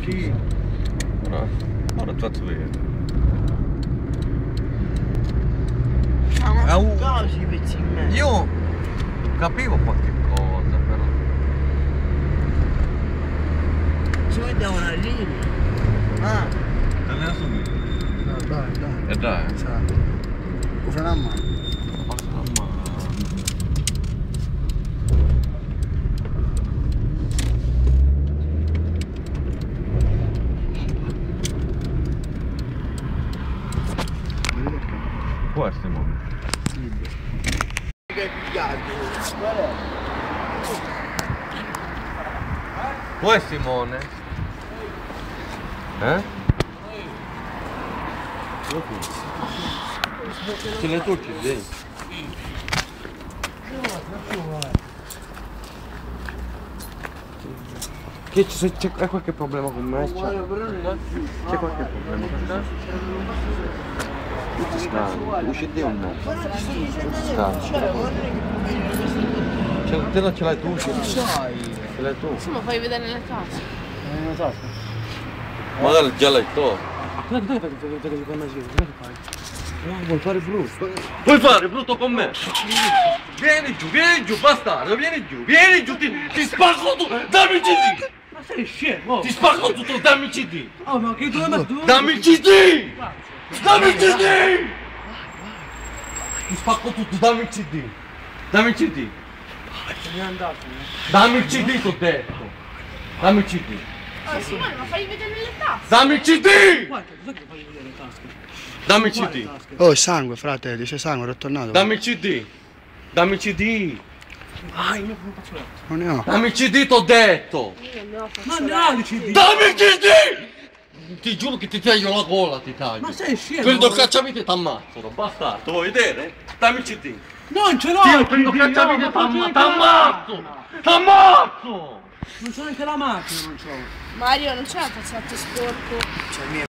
Sì. Ora ti faccio vedere. Ma un caso i pezzi in mezzo. Io capivo qualche cosa, però. Ci vediamo una linea. Ah. Te ne assomiglia? No, dai. E dai. Sa. Lo farà mai. Passa la mano. Può essere mo. Che piace. Qual è? Può essere Simone? Eh? Ce le tocchi dentro. Che c'è qualche problema con me? C'è qualche problema con me? Tutti stanno, uscite o no? Stanno. Te non ce l'hai tu? Ce l'hai tu? Sì, ma fai vedere nelle tasche. Non so. Magari già l'hai tolto. Dai, fai. No, vuoi fare brutto? Puoi fare brutto con me? Vieni giù, bastardo, vieni giù, ti spacco tu, dammi il CD! Ma sei scemo! Ti spacco tutto, dammi il CD! Oh, ma che dove metti? Dammi il CD! Dammi il CD! Ti spacco tutto, dammi il CD! Dammi il CD! Sei andato. Dammi il CD, t'ho detto! Dammi il CD! Oh, Simone, ma fai vedere nelle tasche. Dammi il CD! Guarda, cos'è che fai vedere le tasche? Dammi il CD! Oh, sangue, frate, dice sangue, è tornato. Dammi il CD! Dammi il CD! Ah, io non faccio l'altro. Non ne ho. Dammi il CD, t'ho detto! Io non ho Ma no, dici di... Dammi il CD! Ti giuro che ti taglio la gola, ti taglio! Ma sei scemo? Prendo il cacciavite e t'ammazzo, bastardo, vuoi vedere? Dammi il CD! Non ce l'ho! Io prendo il cacciavite e t'ammazzo! T'ammazzo! Non c'ho neanche la macchina, non c'ho. Mario, non c'è la facciata sporco. Cioè,